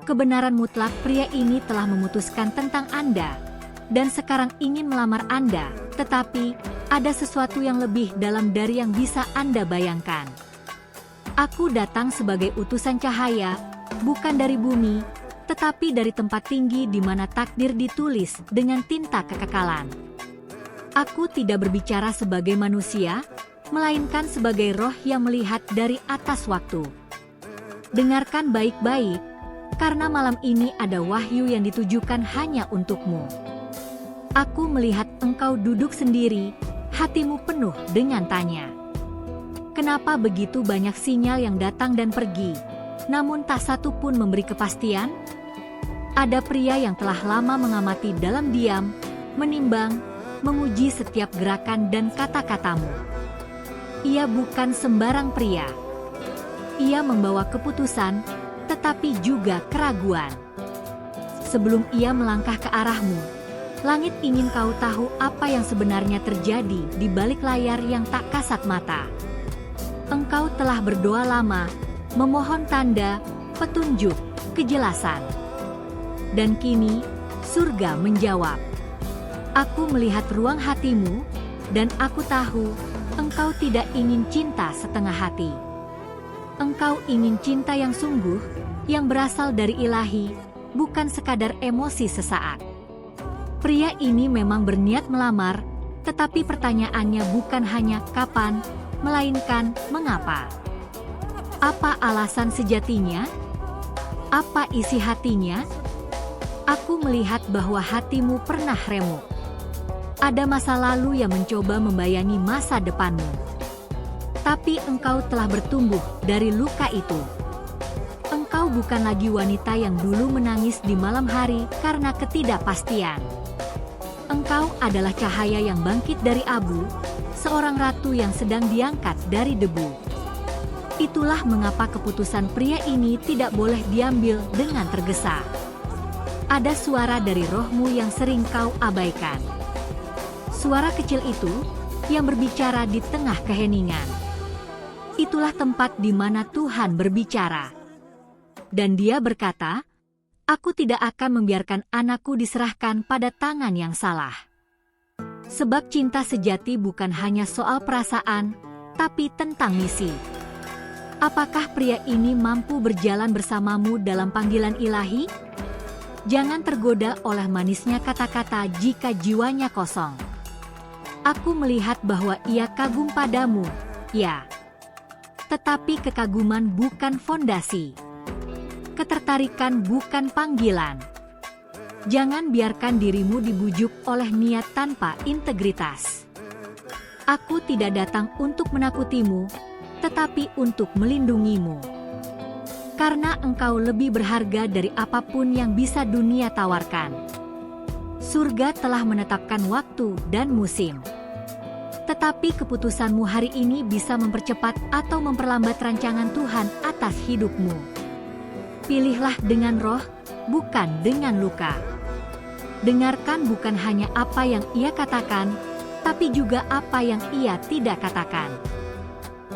kebenaran mutlak pria ini telah memutuskan tentang Anda, dan sekarang ingin melamar Anda, tetapi ada sesuatu yang lebih dalam dari yang bisa Anda bayangkan. Aku datang sebagai utusan cahaya, bukan dari bumi, tetapi dari tempat tinggi di mana takdir ditulis dengan tinta kekekalan. Aku tidak berbicara sebagai manusia, melainkan sebagai roh yang melihat dari atas waktu. Dengarkan baik-baik, karena malam ini ada wahyu yang ditujukan hanya untukmu. Aku melihat engkau duduk sendiri, hatimu penuh dengan tanya. Kenapa begitu banyak sinyal yang datang dan pergi, namun tak satu pun memberi kepastian? Ada pria yang telah lama mengamati dalam diam, menimbang, menguji setiap gerakan dan kata-katamu. Ia bukan sembarang pria. Ia membawa keputusan, tetapi juga keraguan. Sebelum ia melangkah ke arahmu, langit ingin kau tahu apa yang sebenarnya terjadi di balik layar yang tak kasat mata. Engkau telah berdoa lama, memohon tanda, petunjuk, kejelasan. Dan kini, surga menjawab. Aku melihat ruang hatimu, dan aku tahu, engkau tidak ingin cinta setengah hati. Engkau ingin cinta yang sungguh, yang berasal dari ilahi, bukan sekadar emosi sesaat. Pria ini memang berniat melamar, tetapi pertanyaannya bukan hanya kapan, melainkan mengapa. Apa alasan sejatinya? Apa isi hatinya? Aku melihat bahwa hatimu pernah remuk. Ada masa lalu yang mencoba membayangi masa depanmu. Tapi engkau telah bertumbuh dari luka itu. Engkau bukan lagi wanita yang dulu menangis di malam hari karena ketidakpastian. Engkau adalah cahaya yang bangkit dari abu, seorang ratu yang sedang diangkat dari debu. Itulah mengapa keputusan pria ini tidak boleh diambil dengan tergesa. Ada suara dari rohmu yang sering kau abaikan. Suara kecil itu yang berbicara di tengah keheningan. Itulah tempat di mana Tuhan berbicara. Dan Dia berkata, "Aku tidak akan membiarkan anakku diserahkan pada tangan yang salah." Sebab cinta sejati bukan hanya soal perasaan, tapi tentang misi. Apakah pria ini mampu berjalan bersamamu dalam panggilan ilahi? Jangan tergoda oleh manisnya kata-kata jika jiwanya kosong. Aku melihat bahwa ia kagum padamu, ya. Tetapi kekaguman bukan fondasi. Ketertarikan bukan panggilan. Jangan biarkan dirimu dibujuk oleh niat tanpa integritas. Aku tidak datang untuk menakutimu, tetapi untuk melindungimu. Karena engkau lebih berharga dari apapun yang bisa dunia tawarkan. Surga telah menetapkan waktu dan musim. Tetapi keputusanmu hari ini bisa mempercepat atau memperlambat rancangan Tuhan atas hidupmu. Pilihlah dengan roh, bukan dengan luka. Dengarkan bukan hanya apa yang ia katakan, tapi juga apa yang ia tidak katakan.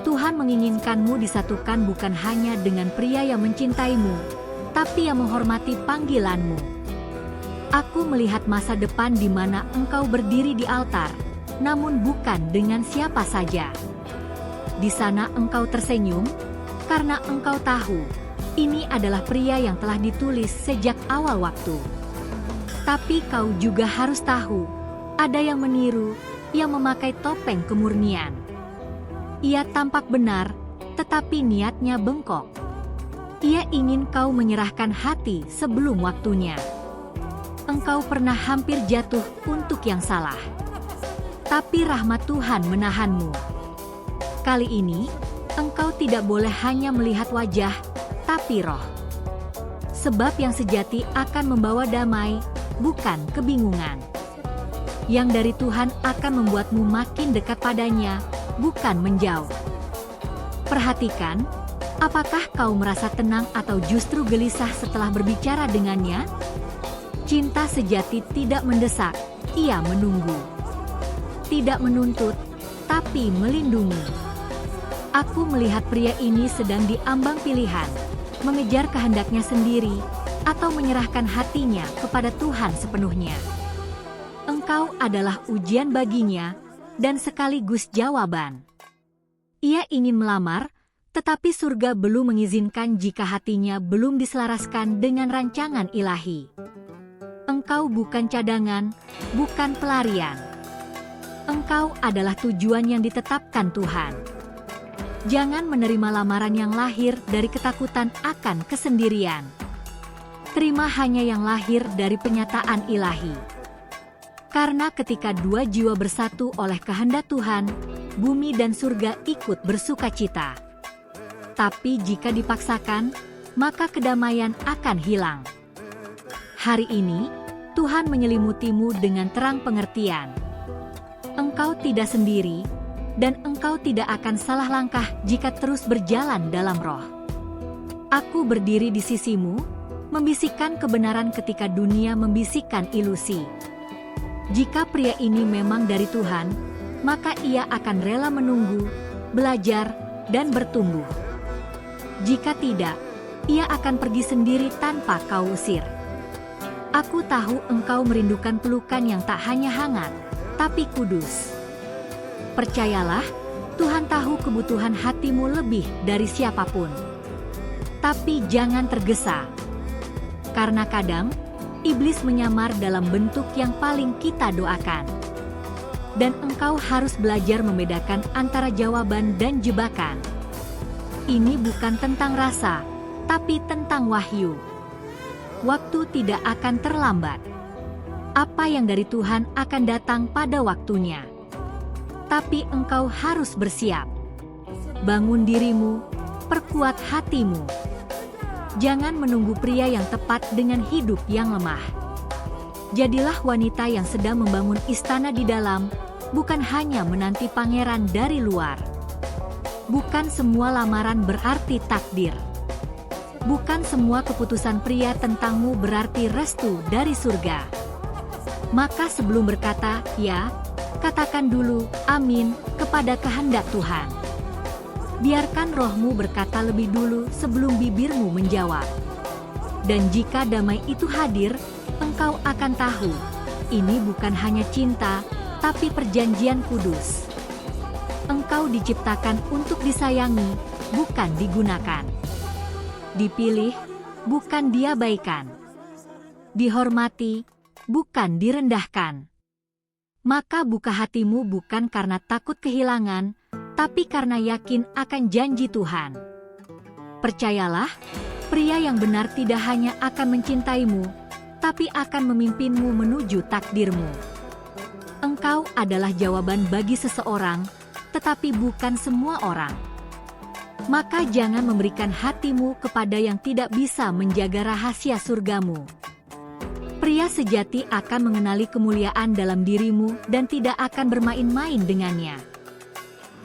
Tuhan menginginkanmu disatukan bukan hanya dengan pria yang mencintaimu, tapi yang menghormati panggilanmu. Aku melihat masa depan di mana engkau berdiri di altar, namun bukan dengan siapa saja. Di sana engkau tersenyum, karena engkau tahu, ini adalah pria yang telah ditulis sejak awal waktu. Tapi kau juga harus tahu, ada yang meniru, yang memakai topeng kemurnian. Ia tampak benar, tetapi niatnya bengkok. Ia ingin kau menyerahkan hati sebelum waktunya. Engkau pernah hampir jatuh untuk yang salah. Tapi rahmat Tuhan menahanmu. Kali ini, engkau tidak boleh hanya melihat wajah, tapi roh. Sebab yang sejati akan membawa damai, bukan kebingungan. Yang dari Tuhan akan membuatmu makin dekat padanya, bukan menjauh. Perhatikan, apakah kau merasa tenang atau justru gelisah setelah berbicara dengannya? Cinta sejati tidak mendesak, ia menunggu. Tidak menuntut, tapi melindungi. Aku melihat pria ini sedang diambang pilihan, mengejar kehendaknya sendiri, atau menyerahkan hatinya kepada Tuhan sepenuhnya. Engkau adalah ujian baginya dan sekaligus jawaban. Ia ingin melamar, tetapi surga belum mengizinkan jika hatinya belum diselaraskan dengan rancangan ilahi. Engkau bukan cadangan, bukan pelarian. Engkau adalah tujuan yang ditetapkan Tuhan. Jangan menerima lamaran yang lahir dari ketakutan akan kesendirian. Terima hanya yang lahir dari penyataan ilahi. Karena ketika dua jiwa bersatu oleh kehendak Tuhan, bumi dan surga ikut bersukacita. Tapi jika dipaksakan, maka kedamaian akan hilang. Hari ini, Tuhan menyelimutimu dengan terang pengertian. Engkau tidak sendiri, dan engkau tidak akan salah langkah jika terus berjalan dalam roh. Aku berdiri di sisimu, membisikkan kebenaran ketika dunia membisikkan ilusi. Jika pria ini memang dari Tuhan, maka ia akan rela menunggu, belajar, dan bertumbuh. Jika tidak, ia akan pergi sendiri tanpa kau usir. Aku tahu engkau merindukan pelukan yang tak hanya hangat, tapi kudus. Percayalah, Tuhan tahu kebutuhan hatimu lebih dari siapapun. Tapi jangan tergesa. Karena kadang, iblis menyamar dalam bentuk yang paling kita doakan. Dan engkau harus belajar membedakan antara jawaban dan jebakan. Ini bukan tentang rasa, tapi tentang wahyu. Waktu tidak akan terlambat. Apa yang dari Tuhan akan datang pada waktunya. Tapi engkau harus bersiap. Bangun dirimu, perkuat hatimu. Jangan menunggu pria yang tepat dengan hidup yang lemah. Jadilah wanita yang sedang membangun istana di dalam, bukan hanya menanti pangeran dari luar. Bukan semua lamaran berarti takdir. Bukan semua keputusan pria tentangmu berarti restu dari surga. Maka sebelum berkata, ya, katakan dulu, amin, kepada kehendak Tuhan. Biarkan rohmu berkata lebih dulu sebelum bibirmu menjawab. Dan jika damai itu hadir, engkau akan tahu, ini bukan hanya cinta, tapi perjanjian kudus. Engkau diciptakan untuk disayangi, bukan digunakan. Dipilih, bukan diabaikan. Dihormati, bukan direndahkan. Maka buka hatimu bukan karena takut kehilangan, tapi karena yakin akan janji Tuhan. Percayalah, pria yang benar tidak hanya akan mencintaimu, tapi akan memimpinmu menuju takdirmu. Engkau adalah jawaban bagi seseorang, tetapi bukan semua orang. Maka jangan memberikan hatimu kepada yang tidak bisa menjaga rahasia surgamu. Pria sejati akan mengenali kemuliaan dalam dirimu dan tidak akan bermain-main dengannya.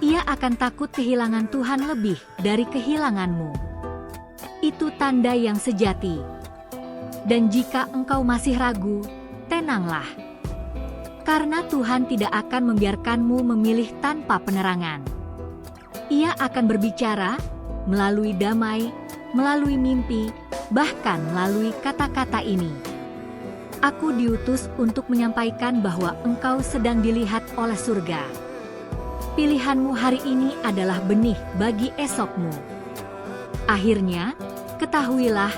Ia akan takut kehilangan Tuhan lebih dari kehilanganmu. Itu tanda yang sejati. Dan jika engkau masih ragu, tenanglah. Karena Tuhan tidak akan membiarkanmu memilih tanpa penerangan. Ia akan berbicara melalui damai, melalui mimpi, bahkan melalui kata-kata ini. Aku diutus untuk menyampaikan bahwa engkau sedang dilihat oleh surga. Pilihanmu hari ini adalah benih bagi esokmu. Akhirnya, ketahuilah,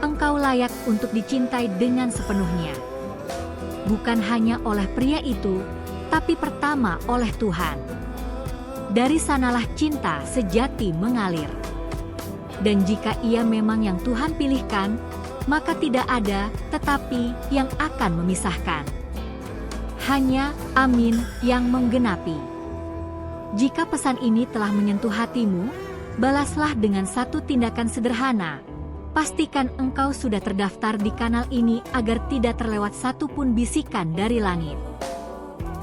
engkau layak untuk dicintai dengan sepenuhnya. Bukan hanya oleh pria itu, tapi pertama oleh Tuhan. Dari sanalah cinta sejati mengalir. Dan jika ia memang yang Tuhan pilihkan, maka tidak ada tetapi yang akan memisahkan. Hanya amin yang menggenapi. Jika pesan ini telah menyentuh hatimu, balaslah dengan satu tindakan sederhana. Pastikan engkau sudah terdaftar di kanal ini agar tidak terlewat satupun bisikan dari langit.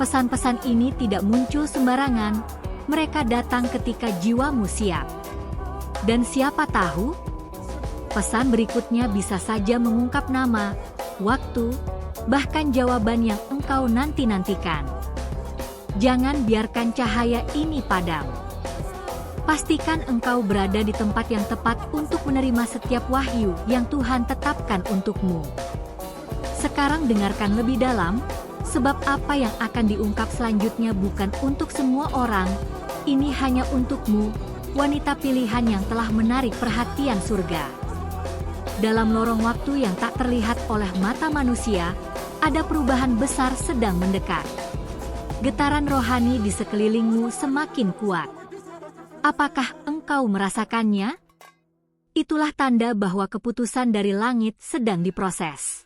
Pesan-pesan ini tidak muncul sembarangan, mereka datang ketika jiwamu siap. Dan siapa tahu, pesan berikutnya bisa saja mengungkap nama, waktu, bahkan jawaban yang engkau nanti-nantikan. Jangan biarkan cahaya ini padam. Pastikan engkau berada di tempat yang tepat untuk menerima setiap wahyu yang Tuhan tetapkan untukmu. Sekarang dengarkan lebih dalam, sebab apa yang akan diungkap selanjutnya bukan untuk semua orang, ini hanya untukmu, wanita pilihan yang telah menarik perhatian surga. Dalam lorong waktu yang tak terlihat oleh mata manusia, ada perubahan besar sedang mendekat. Getaran rohani di sekelilingmu semakin kuat. Apakah engkau merasakannya? Itulah tanda bahwa keputusan dari langit sedang diproses.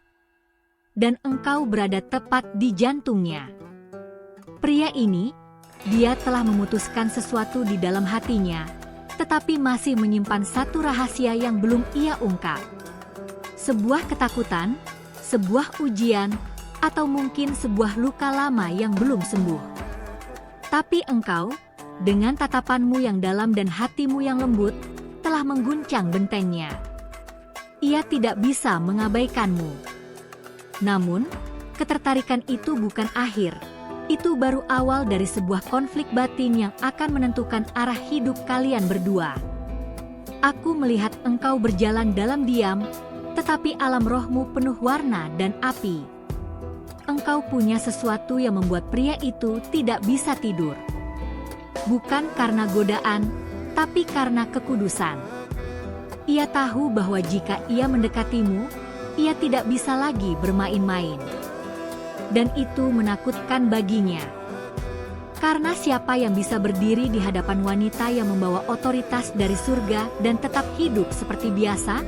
Dan engkau berada tepat di jantungnya. Pria ini, dia telah memutuskan sesuatu di dalam hatinya, tetapi masih menyimpan satu rahasia yang belum ia ungkap. Sebuah ketakutan, sebuah ujian, atau mungkin sebuah luka lama yang belum sembuh. Tapi engkau, dengan tatapanmu yang dalam dan hatimu yang lembut, telah mengguncang bentengnya. Ia tidak bisa mengabaikanmu. Namun, ketertarikan itu bukan akhir. Itu baru awal dari sebuah konflik batin yang akan menentukan arah hidup kalian berdua. Aku melihat engkau berjalan dalam diam, tetapi alam rohmu penuh warna dan api. Engkau punya sesuatu yang membuat pria itu tidak bisa tidur. Bukan karena godaan, tapi karena kekudusan. Ia tahu bahwa jika ia mendekatimu, ia tidak bisa lagi bermain-main. Dan itu menakutkan baginya. Karena siapa yang bisa berdiri di hadapan wanita yang membawa otoritas dari surga dan tetap hidup seperti biasa?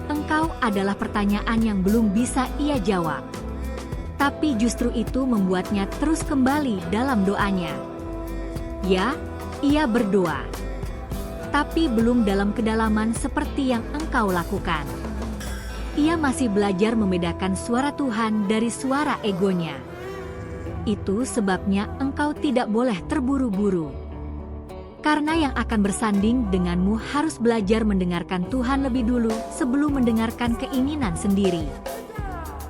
Engkau adalah pertanyaan yang belum bisa ia jawab. Tapi justru itu membuatnya terus kembali dalam doanya. Ya, ia berdoa. Tapi belum dalam kedalaman seperti yang engkau lakukan. Ia masih belajar membedakan suara Tuhan dari suara egonya. Itu sebabnya engkau tidak boleh terburu-buru. Karena yang akan bersanding denganmu harus belajar mendengarkan Tuhan lebih dulu sebelum mendengarkan keinginan sendiri.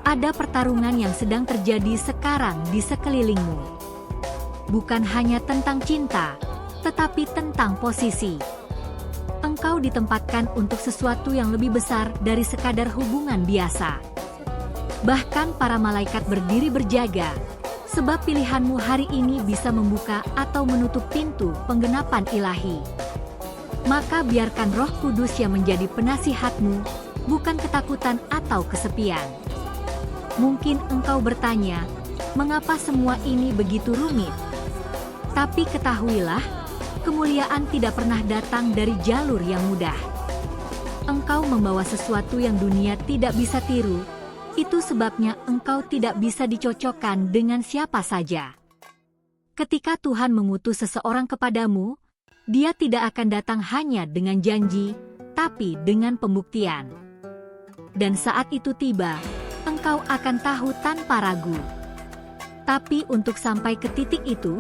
Ada pertarungan yang sedang terjadi sekarang di sekelilingmu. Bukan hanya tentang cinta, tetapi tentang posisi. Engkau ditempatkan untuk sesuatu yang lebih besar dari sekadar hubungan biasa. Bahkan para malaikat berdiri berjaga, sebab pilihanmu hari ini bisa membuka atau menutup pintu penggenapan ilahi. Maka biarkan Roh Kudus yang menjadi penasihatmu, bukan ketakutan atau kesepian. Mungkin engkau bertanya, mengapa semua ini begitu rumit? Tapi ketahuilah, kemuliaan tidak pernah datang dari jalur yang mudah. Engkau membawa sesuatu yang dunia tidak bisa tiru, itu sebabnya engkau tidak bisa dicocokkan dengan siapa saja. Ketika Tuhan mengutus seseorang kepadamu, Dia tidak akan datang hanya dengan janji, tapi dengan pembuktian. Dan saat itu tiba, engkau akan tahu tanpa ragu. Tapi untuk sampai ke titik itu,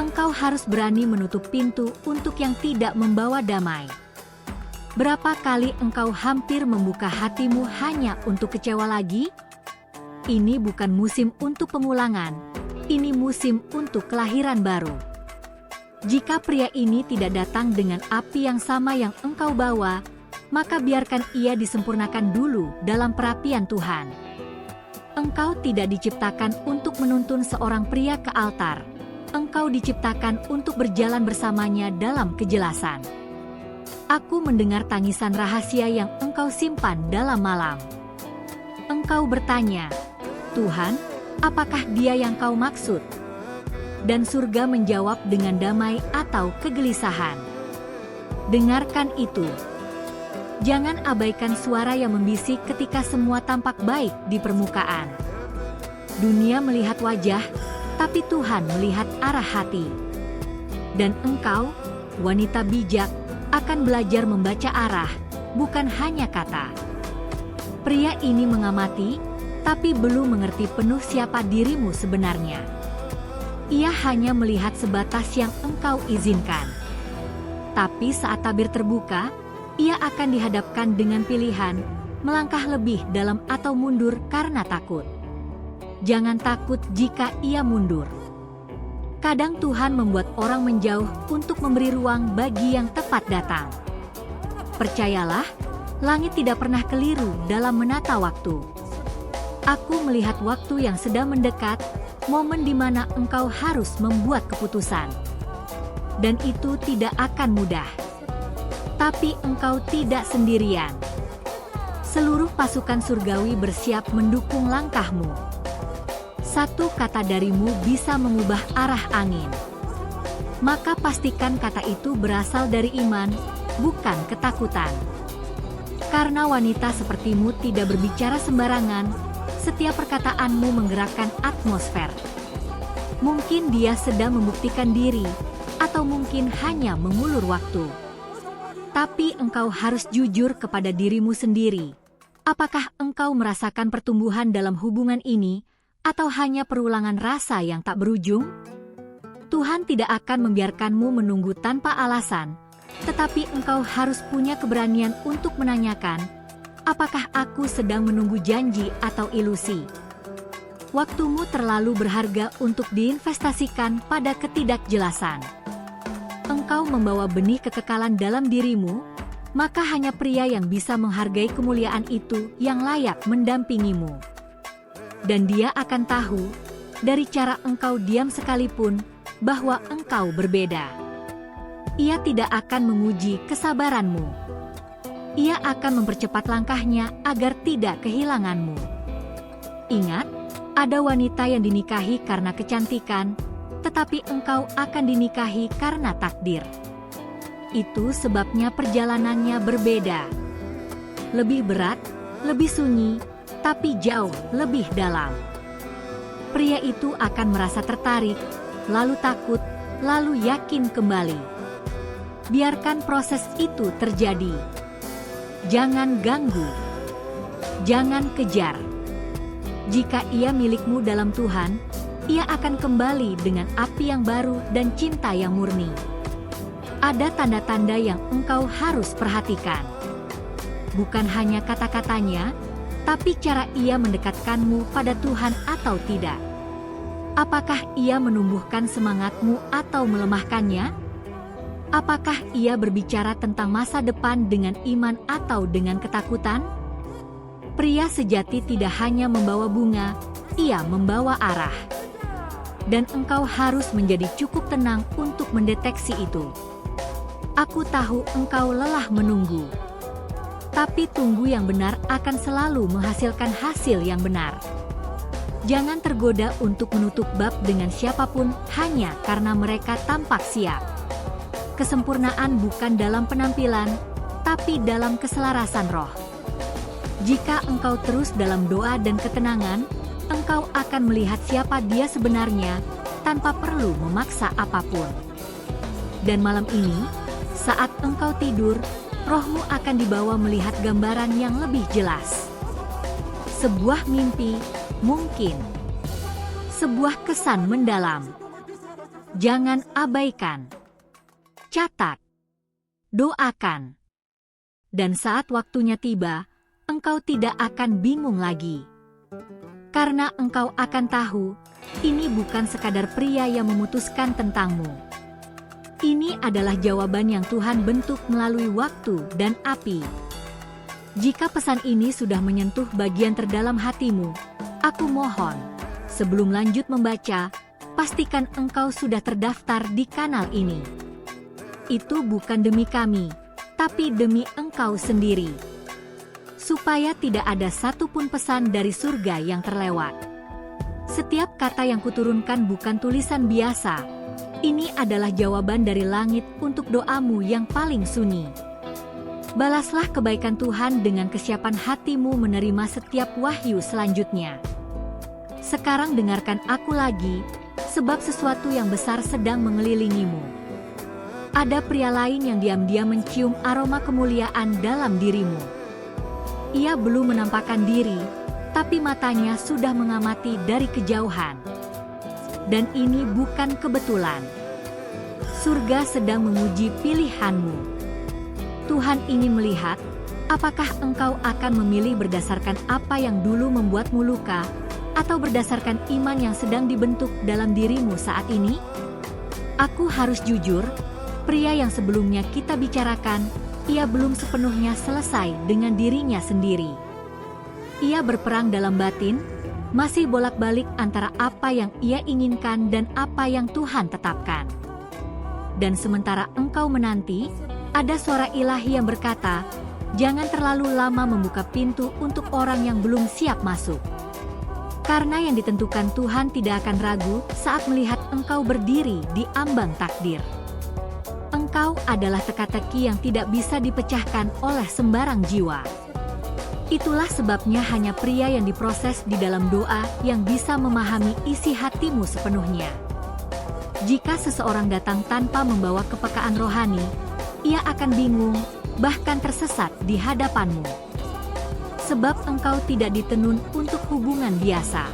engkau harus berani menutup pintu untuk yang tidak membawa damai. Berapa kali engkau hampir membuka hatimu hanya untuk kecewa lagi? Ini bukan musim untuk pemulangan, ini musim untuk kelahiran baru. Jika pria ini tidak datang dengan api yang sama yang engkau bawa, maka biarkan ia disempurnakan dulu dalam perapian Tuhan. Engkau tidak diciptakan untuk menuntun seorang pria ke altar. Engkau diciptakan untuk berjalan bersamanya dalam kejelasan. Aku mendengar tangisan rahasia yang engkau simpan dalam malam. Engkau bertanya, Tuhan, apakah Dia yang kau maksud? Dan surga menjawab dengan damai atau kegelisahan. Dengarkan itu. Jangan abaikan suara yang membisik ketika semua tampak baik di permukaan. Dunia melihat wajah, tapi Tuhan melihat arah hati. Dan engkau, wanita bijak, akan belajar membaca arah, bukan hanya kata. Pria ini mengamati, tapi belum mengerti penuh siapa dirimu sebenarnya. Ia hanya melihat sebatas yang engkau izinkan. Tapi saat tabir terbuka, ia akan dihadapkan dengan pilihan, melangkah lebih dalam atau mundur karena takut. Jangan takut jika ia mundur. Kadang Tuhan membuat orang menjauh untuk memberi ruang bagi yang tepat datang. Percayalah, langit tidak pernah keliru dalam menata waktu. Aku melihat waktu yang sedang mendekat, momen di mana engkau harus membuat keputusan. Dan itu tidak akan mudah. Tapi engkau tidak sendirian. Seluruh pasukan surgawi bersiap mendukung langkahmu. Satu kata darimu bisa mengubah arah angin. Maka pastikan kata itu berasal dari iman, bukan ketakutan. Karena wanita sepertimu tidak berbicara sembarangan, setiap perkataanmu menggerakkan atmosfer. Mungkin dia sedang membuktikan diri, atau mungkin hanya mengulur waktu. Tapi engkau harus jujur kepada dirimu sendiri. Apakah engkau merasakan pertumbuhan dalam hubungan ini, atau hanya perulangan rasa yang tak berujung? Tuhan tidak akan membiarkanmu menunggu tanpa alasan, tetapi engkau harus punya keberanian untuk menanyakan, apakah aku sedang menunggu janji atau ilusi? Waktumu terlalu berharga untuk diinvestasikan pada ketidakjelasan. Engkau membawa benih kekekalan dalam dirimu, maka hanya pria yang bisa menghargai kemuliaan itu yang layak mendampingimu. Dan dia akan tahu, dari cara engkau diam sekalipun, bahwa engkau berbeda. Ia tidak akan menguji kesabaranmu. Ia akan mempercepat langkahnya agar tidak kehilanganmu. Ingat, ada wanita yang dinikahi karena kecantikan, tetapi engkau akan dinikahi karena takdir. Itu sebabnya perjalanannya berbeda. Lebih berat, lebih sunyi, tapi jauh lebih dalam. Pria itu akan merasa tertarik, lalu takut, lalu yakin kembali. Biarkan proses itu terjadi. Jangan ganggu. Jangan kejar. Jika ia milikmu dalam Tuhan, ia akan kembali dengan api yang baru dan cinta yang murni. Ada tanda-tanda yang engkau harus perhatikan. Bukan hanya kata-katanya, tapi cara ia mendekatkanmu pada Tuhan atau tidak. Apakah ia menumbuhkan semangatmu atau melemahkannya? Apakah ia berbicara tentang masa depan dengan iman atau dengan ketakutan? Pria sejati tidak hanya membawa bunga, ia membawa arah. Dan engkau harus menjadi cukup tenang untuk mendeteksi itu. Aku tahu engkau lelah menunggu. Tapi tunggu yang benar akan selalu menghasilkan hasil yang benar. Jangan tergoda untuk menutup bab dengan siapapun hanya karena mereka tampak siap. Kesempurnaan bukan dalam penampilan, tapi dalam keselarasan roh. Jika engkau terus dalam doa dan ketenangan, engkau akan melihat siapa dia sebenarnya, tanpa perlu memaksa apapun. Dan malam ini, saat engkau tidur, rohmu akan dibawa melihat gambaran yang lebih jelas. Sebuah mimpi, mungkin. Sebuah kesan mendalam. Jangan abaikan. Catat. Doakan. Dan saat waktunya tiba, engkau tidak akan bingung lagi. Karena engkau akan tahu, ini bukan sekadar pria yang memutuskan tentangmu. Ini adalah jawaban yang Tuhan bentuk melalui waktu dan api. Jika pesan ini sudah menyentuh bagian terdalam hatimu, aku mohon, sebelum lanjut membaca, pastikan engkau sudah terdaftar di kanal ini. Itu bukan demi kami, tapi demi engkau sendiri. Supaya tidak ada satupun pesan dari surga yang terlewat. Setiap kata yang kuturunkan bukan tulisan biasa. Ini adalah jawaban dari langit untuk doamu yang paling sunyi. Balaslah kebaikan Tuhan dengan kesiapan hatimu menerima setiap wahyu selanjutnya. Sekarang dengarkan aku lagi, sebab sesuatu yang besar sedang mengelilingimu. Ada pria lain yang diam-diam mencium aroma kemuliaan dalam dirimu. Ia belum menampakkan diri, tapi matanya sudah mengamati dari kejauhan. Dan ini bukan kebetulan. Surga sedang menguji pilihanmu. Tuhan ingin melihat, apakah engkau akan memilih berdasarkan apa yang dulu membuatmu luka, atau berdasarkan iman yang sedang dibentuk dalam dirimu saat ini? Aku harus jujur, pria yang sebelumnya kita bicarakan, ia belum sepenuhnya selesai dengan dirinya sendiri. Ia berperang dalam batin, masih bolak-balik antara apa yang ia inginkan dan apa yang Tuhan tetapkan. Dan sementara engkau menanti, ada suara ilahi yang berkata, jangan terlalu lama membuka pintu untuk orang yang belum siap masuk. Karena yang ditentukan Tuhan tidak akan ragu saat melihat engkau berdiri di ambang takdir. Engkau adalah teka-teki yang tidak bisa dipecahkan oleh sembarang jiwa. Itulah sebabnya hanya pria yang diproses di dalam doa yang bisa memahami isi hatimu sepenuhnya. Jika seseorang datang tanpa membawa kepekaan rohani, ia akan bingung, bahkan tersesat di hadapanmu. Sebab engkau tidak ditenun untuk hubungan biasa.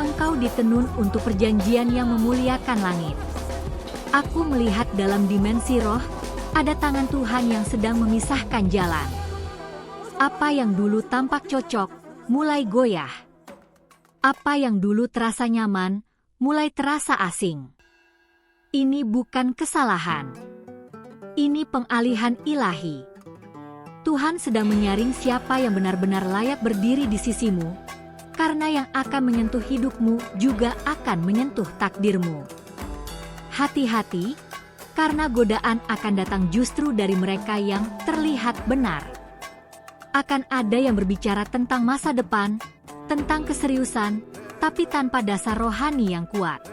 Engkau ditenun untuk perjanjian yang memuliakan langit. Aku melihat dalam dimensi roh, ada tangan Tuhan yang sedang memisahkan jalan. Apa yang dulu tampak cocok, mulai goyah. Apa yang dulu terasa nyaman, mulai terasa asing. Ini bukan kesalahan. Ini pengalihan ilahi. Tuhan sedang menyaring siapa yang benar-benar layak berdiri di sisimu, karena yang akan menyentuh hidupmu juga akan menyentuh takdirmu. Hati-hati, karena godaan akan datang justru dari mereka yang terlihat benar. Akan ada yang berbicara tentang masa depan, tentang keseriusan, tapi tanpa dasar rohani yang kuat.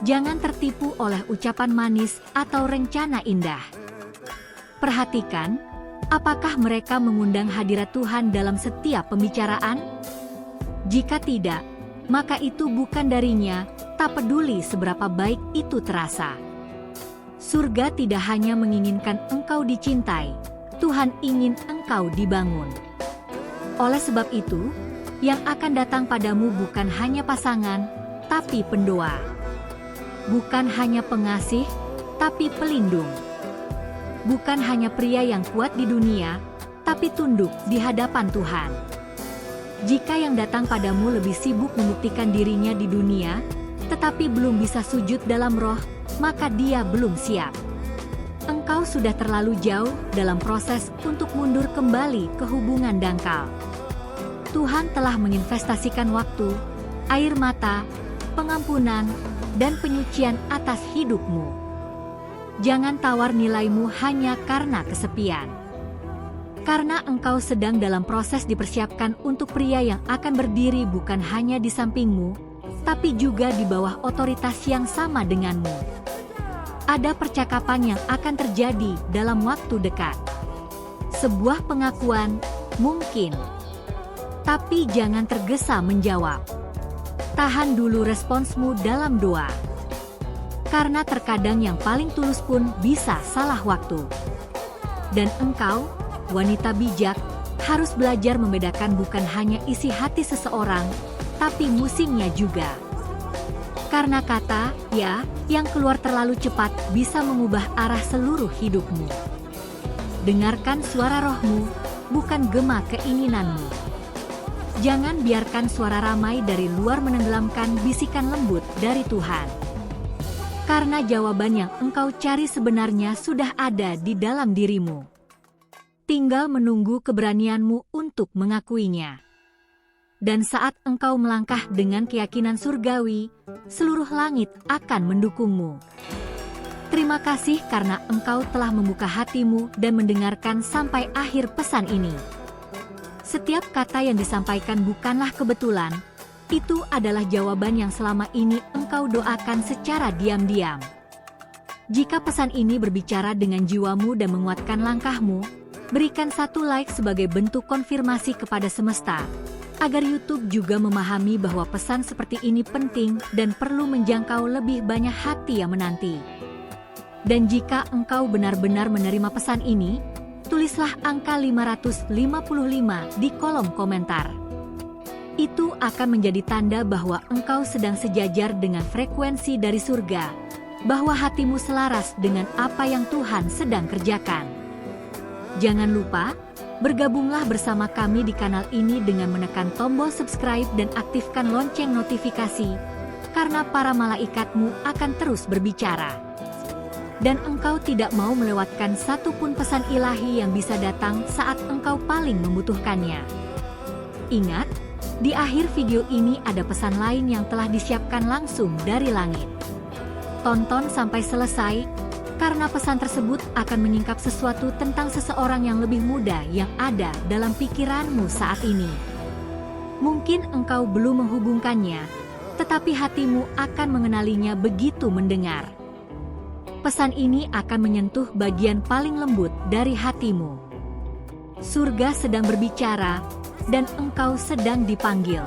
Jangan tertipu oleh ucapan manis atau rencana indah. Perhatikan, apakah mereka mengundang hadirat Tuhan dalam setiap pembicaraan? Jika tidak, maka itu bukan darinya, tak peduli seberapa baik itu terasa. Surga tidak hanya menginginkan engkau dicintai, Tuhan ingin engkau dibangun. Oleh sebab itu, yang akan datang padamu bukan hanya pasangan, tapi pendoa. Bukan hanya pengasih, tapi pelindung. Bukan hanya pria yang kuat di dunia, tapi tunduk di hadapan Tuhan. Jika yang datang padamu lebih sibuk membuktikan dirinya di dunia, tetapi belum bisa sujud dalam roh, maka dia belum siap. Engkau sudah terlalu jauh dalam proses untuk mundur kembali ke hubungan dangkal. Tuhan telah menginvestasikan waktu, air mata, pengampunan, dan penyucian atas hidupmu. Jangan tawar nilaimu hanya karena kesepian. Karena engkau sedang dalam proses dipersiapkan untuk pria yang akan berdiri bukan hanya di sampingmu, tapi juga di bawah otoritas yang sama denganmu. Ada percakapan yang akan terjadi dalam waktu dekat. Sebuah pengakuan, mungkin. Tapi jangan tergesa menjawab. Tahan dulu responsmu dalam doa. Karena terkadang yang paling tulus pun bisa salah waktu. Dan engkau, wanita bijak, harus belajar membedakan bukan hanya isi hati seseorang, tapi musimnya juga. Karena kata, ya, yang keluar terlalu cepat bisa mengubah arah seluruh hidupmu. Dengarkan suara rohmu, bukan gema keinginanmu. Jangan biarkan suara ramai dari luar menenggelamkan bisikan lembut dari Tuhan. Karena jawaban yang engkau cari sebenarnya sudah ada di dalam dirimu. Tinggal menunggu keberanianmu untuk mengakuinya. Dan saat engkau melangkah dengan keyakinan surgawi, seluruh langit akan mendukungmu. Terima kasih karena engkau telah membuka hatimu dan mendengarkan sampai akhir pesan ini. Setiap kata yang disampaikan bukanlah kebetulan. Itu adalah jawaban yang selama ini engkau doakan secara diam-diam. Jika pesan ini berbicara dengan jiwamu dan menguatkan langkahmu, berikan satu like sebagai bentuk konfirmasi kepada semesta, agar YouTube juga memahami bahwa pesan seperti ini penting dan perlu menjangkau lebih banyak hati yang menanti. Dan jika engkau benar-benar menerima pesan ini, tulislah angka 555 di kolom komentar. Itu akan menjadi tanda bahwa engkau sedang sejajar dengan frekuensi dari surga, bahwa hatimu selaras dengan apa yang Tuhan sedang kerjakan. Jangan lupa, bergabunglah bersama kami di kanal ini dengan menekan tombol subscribe dan aktifkan lonceng notifikasi, karena para malaikatmu akan terus berbicara. Dan engkau tidak mau melewatkan satupun pesan ilahi yang bisa datang saat engkau paling membutuhkannya. Ingat, di akhir video ini ada pesan lain yang telah disiapkan langsung dari langit. Tonton sampai selesai, karena pesan tersebut akan menyingkap sesuatu tentang seseorang yang lebih muda yang ada dalam pikiranmu saat ini. Mungkin engkau belum menghubungkannya, tetapi hatimu akan mengenalinya begitu mendengar. Pesan ini akan menyentuh bagian paling lembut dari hatimu. Surga sedang berbicara, dan engkau sedang dipanggil.